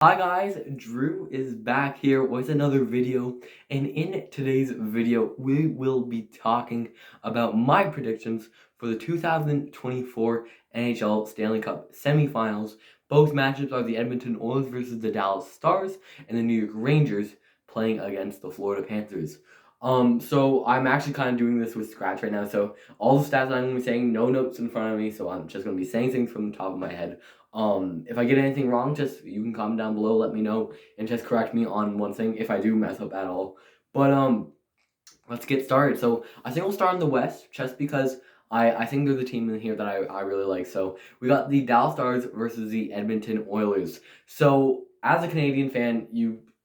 Hi guys, Drew is back here with another video, and in today's video we will be talking about my predictions for the 2024 NHL Stanley Cup Semifinals. Both matchups are the Edmonton Oilers versus the Dallas Stars and the New York Rangers playing against the Florida Panthers. So I'm actually kind of doing this with scratch right now, so all the stats I'm going to be saying, no notes in front of me, so I'm just going to be saying things from the top of my head. If I get anything wrong, just you can comment down below, let me know, and just correct me on one thing if I do mess up at all. But let's get started. So I think we'll start in the West, just because I think there's a team in here that I really like. So we got the Dallas Stars versus the Edmonton Oilers. So as a Canadian fan,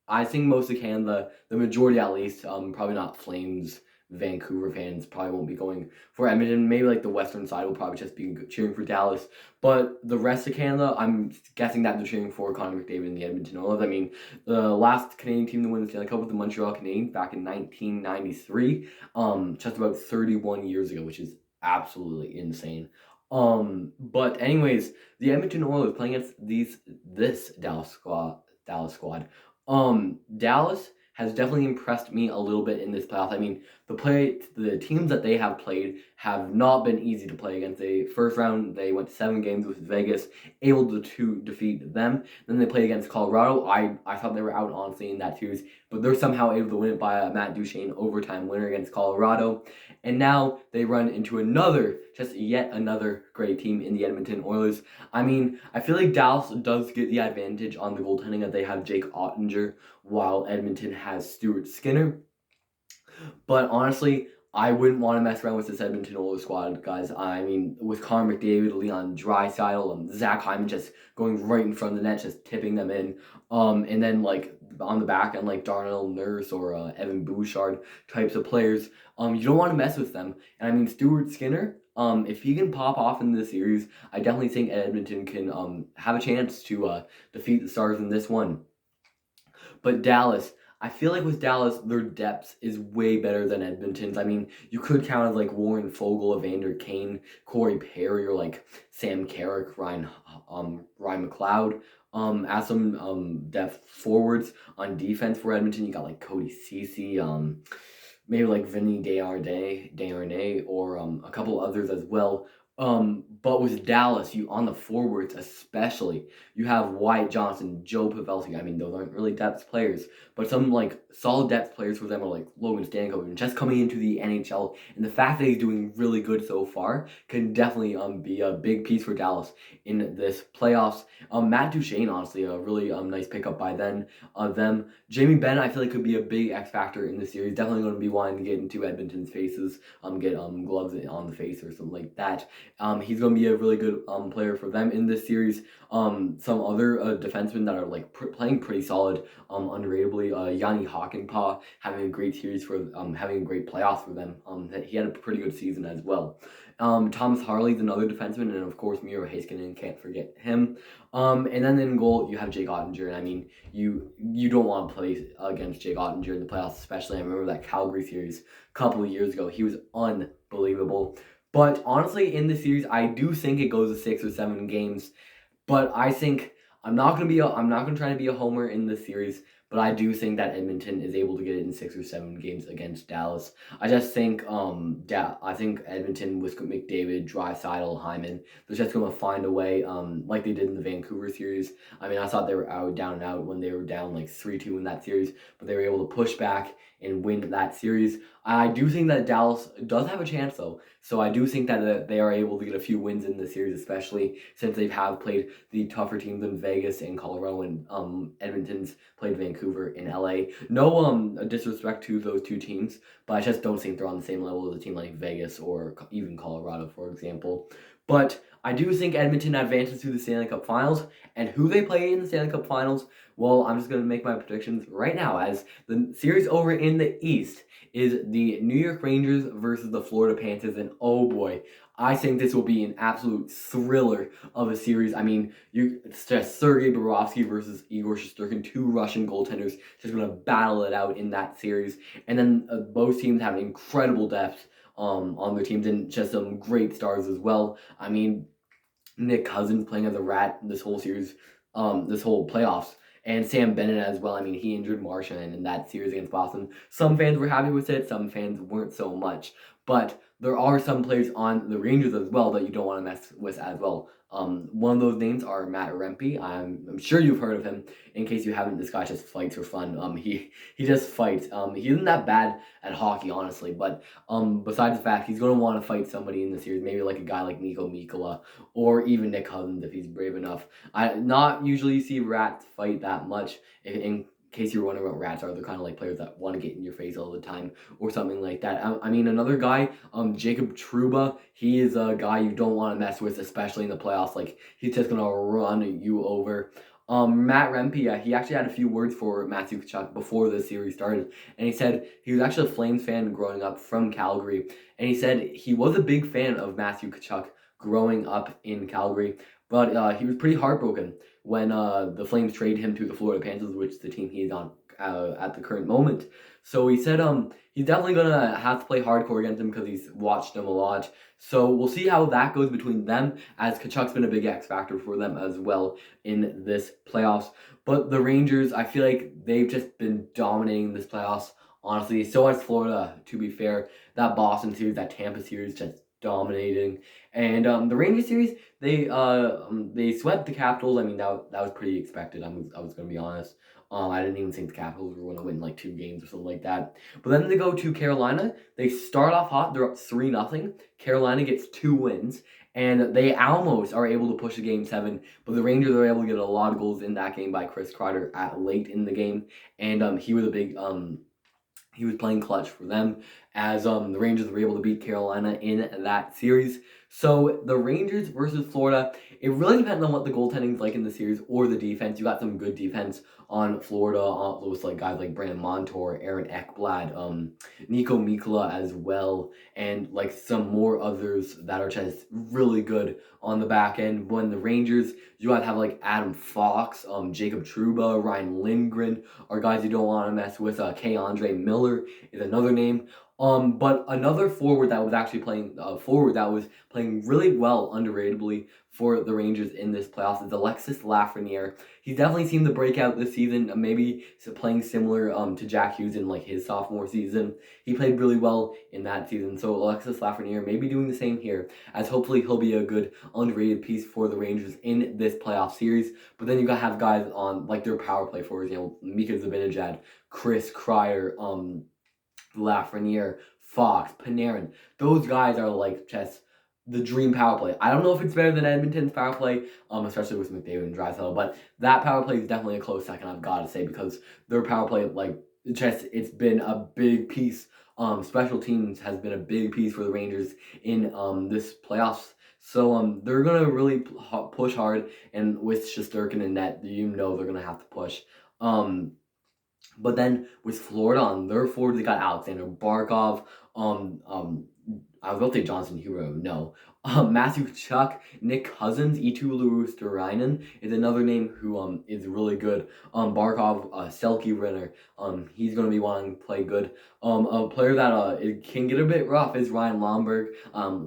I think most of Canada, the majority at least, probably not Flames, Vancouver fans probably won't be going for Edmonton. Maybe like the western side will probably just be cheering for Dallas. But the rest of Canada, I'm guessing that they're cheering for Connor McDavid and the Edmonton Oilers. I mean, the last Canadian team to win the Stanley Cup was the Montreal Canadiens back in 1993, just about 31 years ago, which is absolutely insane. But anyways, the Edmonton Oilers playing against this Dallas squad. Dallas has definitely impressed me a little bit in this playoff. I mean, the teams that they have played have not been easy to play against. The first round, they went 7 games with Vegas, able to defeat them. Then they played against Colorado. I thought they were out, honestly, in that series, but they're somehow able to win it by a Matt Duchene overtime winner against Colorado. And now they run into yet another great team in the Edmonton Oilers. I mean, I feel like Dallas does get the advantage on the goaltending that they have Jake Ottinger, while Edmonton has Stuart Skinner. But honestly, I wouldn't want to mess around with this Edmonton Oilers squad, guys. I mean, with Connor McDavid, Leon Draisaitl, Zach Hyman just going right in front of the net, just tipping them in. And then like on the back end, like Darnell Nurse or Evan Bouchard types of players. You don't want to mess with them. And I mean, Stuart Skinner, if he can pop off in this series, I definitely think Edmonton can have a chance to defeat the Stars in this one. But Dallas, I feel like with Dallas, their depth is way better than Edmonton's. I mean, you could count as like Warren Fogle, Evander Kane, Corey Perry, or like Sam Carrick, Ryan McLeod. As some depth forwards on defense for Edmonton, you got like Cody Ceci, maybe like Vinny Desharnais, or a couple others as well. But with Dallas, you on the forwards especially, you have Wyatt Johnson, Joe Pavelski. I mean, those aren't really depth players, but some like solid depth players for them are like Logan Stankoven, just coming into the NHL, and the fact that he's doing really good so far can definitely be a big piece for Dallas in this playoffs. Matt Duchene, honestly, a really nice pickup by them. Jamie Benn, I feel like could be a big X factor in the series. Definitely going to be wanting to get into Edmonton's faces, get gloves on the face or something like that. He's going to be a really good player for them in this series. Some other defensemen that are like playing pretty solid, underratedly. Yanni Hakanpää having a great series for having a great playoffs for them. He had a pretty good season as well. Thomas Harley's another defenseman, and of course Miro Heiskanen, can't forget him. And then in goal you have Jake Ottinger, and I mean you don't want to play against Jake Ottinger in the playoffs, especially. I remember that Calgary series a couple of years ago. He was unbelievable. But honestly, in the series, I do think it goes to 6 or 7 games. But I think I'm not gonna try to be a homer in this series. But I do think that Edmonton is able to get it in 6 or 7 games against Dallas. I just think I think Edmonton with McDavid, Draisaitl, Hyman, they're just gonna find a way, like they did in the Vancouver series. I mean, I thought they were down and out when they were down like 3-2 in that series, but they were able to push back and win that series. I do think that Dallas does have a chance though, so I do think that they are able to get a few wins in the series, especially since they have played the tougher teams in Vegas and Colorado, and Edmonton's played Vancouver and LA. No disrespect to those two teams, but I just don't think they're on the same level as a team like Vegas or even Colorado, for example. But I do think Edmonton advances to the Stanley Cup Finals, and who they play in the Stanley Cup Finals, well, I'm just going to make my predictions right now, as the series over in the East is the New York Rangers versus the Florida Panthers, and oh boy, I think this will be an absolute thriller of a series. I mean, it's just Sergei Bobrovsky versus Igor Shesterkin, two Russian goaltenders, just going to battle it out in that series. And then both teams have incredible depth on their teams, and just some great stars as well. I mean, Nick Cousins playing as a rat this whole series, this whole playoffs. and Sam Bennett as well. I mean, he injured Marchand in that series against Boston. Some fans were happy with it, some fans weren't so much. But there are some players on the Rangers as well that you don't want to mess with as well. One of those names are Matt Rempe. I'm sure you've heard of him. In case you haven't, this guy just fights for fun. He just fights. He isn't that bad at hockey, honestly, but besides the fact he's going to want to fight somebody in the series, maybe like a guy like Nico Mikkola or even Nick Cousins if he's brave enough. I not usually see Rats fight that much. In case you're wondering what Rats are, they're kind of like players that want to get in your face all the time or something like that. I mean, another guy, Jacob Trouba, he is a guy you don't want to mess with, especially in the playoffs. Like, he's just going to run you over. Matt Rempe, he actually had a few words for Matthew Tkachuk before the series started, and he said he was actually a Flames fan growing up from Calgary, and he said he was a big fan of Matthew Tkachuk growing up in Calgary, but he was pretty heartbroken when the Flames traded him to the Florida Panthers, which is the team he's on at the current moment. So he said he's definitely going to have to play hardcore against him because he's watched them a lot. So we'll see how that goes between them, as Kachuk's been a big X factor for them as well in this playoffs. But the Rangers, I feel like they've just been dominating this playoffs, honestly. So has Florida, to be fair. That Boston series, that Tampa series, just dominating. And the Rangers series, they swept the Capitals. I mean, that was pretty expected. I was going to be honest. I didn't even think the Capitals were going to win like 2 games or something like that. But then they go to Carolina. They start off hot. They're up 3-0. Carolina gets 2 wins. And they almost are able to push to Game 7. But the Rangers are able to get a lot of goals in that game by Chris Kreider late in the game. And he was a big... he was playing clutch for them as the Rangers were able to beat Carolina in that series. So the Rangers versus Florida, it really depends on what the goaltending is like in the series or the defense. You got some good defense on Florida with like guys like Brandon Montour, Aaron Ekblad, Nico Mikkola as well, and like some more others that are just really good on the back end. When the Rangers, you got to have like Adam Fox, Jacob Trouba, Ryan Lindgren are guys you don't want to mess with. K-Andre Miller is another name. But another forward that was actually playing really well underratedly for the Rangers in this playoffs is Alexis Lafreniere. He's definitely seemed to break out this season, maybe playing similar to Jack Hughes in like his sophomore season. He played really well in that season, so Alexis Lafreniere may be doing the same here, as hopefully he'll be a good underrated piece for the Rangers in this playoff series. But then you gotta have guys on like their power play, for example, Mika Zibanejad, Chris Kreider, Lafreniere, Fox, Panarin. Those guys are like just the dream power play. I don't know if it's better than Edmonton's power play, especially with McDavid and Draisaitl, but that power play is definitely a close second, I've got to say, because their power play, like, it's been a big piece. Special teams has been a big piece for the Rangers in this playoffs. So they're gonna really push hard, and with Shesterkin in net, you know they're gonna have to push. But then with Florida on their forward, they got Alexander Barkov, I was going to say Johnson Hero, no. Matthew Tkachuk, Nick Cousins, Eetu Luostarinen is another name who is really good. Barkov, Selke Renner, he's going to be wanting to play good. A player that it can get a bit rough is Ryan Lomberg,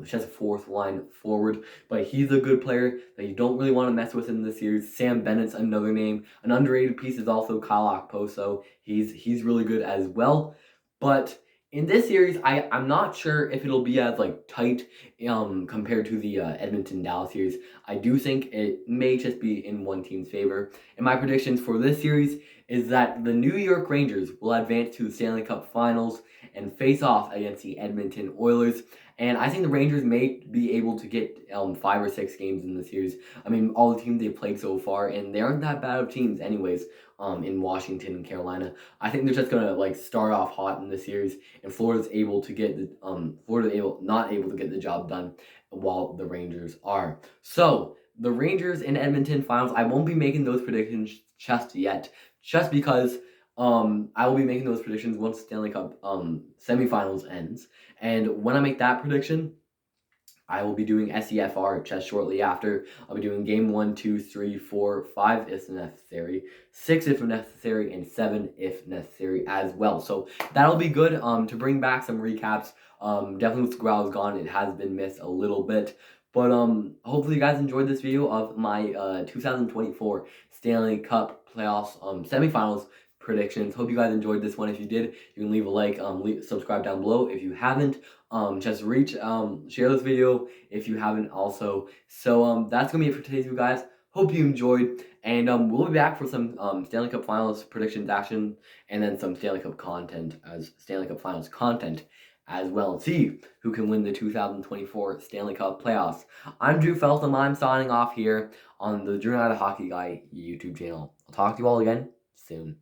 just a 4th line forward, but he's a good player that you don't really want to mess with in this series. Sam Bennett's another name. An underrated piece is also Kyle Okposo. He's really good as well, but in this series, I'm not sure if it'll be as like tight compared to the Edmonton-Dallas series. I do think it may just be in one team's favor. And my predictions for this series is that the New York Rangers will advance to the Stanley Cup Finals and face off against the Edmonton Oilers. And I think the Rangers may be able to get 5 or 6 games in the series. I mean, all the teams they've played so far, and they aren't that bad of teams anyways, in Washington and Carolina. I think they're just going to like start off hot in the series, and Florida's able to get not able to get the job done while the Rangers are. So the Rangers in Edmonton Finals, I won't be making those predictions just yet, just because I will be making those predictions once the Stanley Cup semifinals ends. And when I make that prediction, I will be doing SEFR just shortly after. I'll be doing game 1, 2, 3, 4, 5 if necessary, 6 if necessary, and 7 if necessary as well. So that'll be good to bring back some recaps. Definitely with Growl's gone, it has been missed a little bit. But hopefully you guys enjoyed this video of my 2024 Stanley Cup playoffs semifinals predictions. Hope you guys enjoyed this one. If you did, you can leave a like, subscribe down below. If you haven't, just share this video if you haven't also. So that's gonna be it for today's video, guys. Hope you enjoyed, and we'll be back for some Stanley Cup Finals predictions action, and then some Stanley Cup Finals content as well, and see who can win the 2024 Stanley Cup playoffs. I'm Drew Feltham. I'm signing off here on the Drew Night Hockey Guy YouTube channel. I'll talk to you all again soon.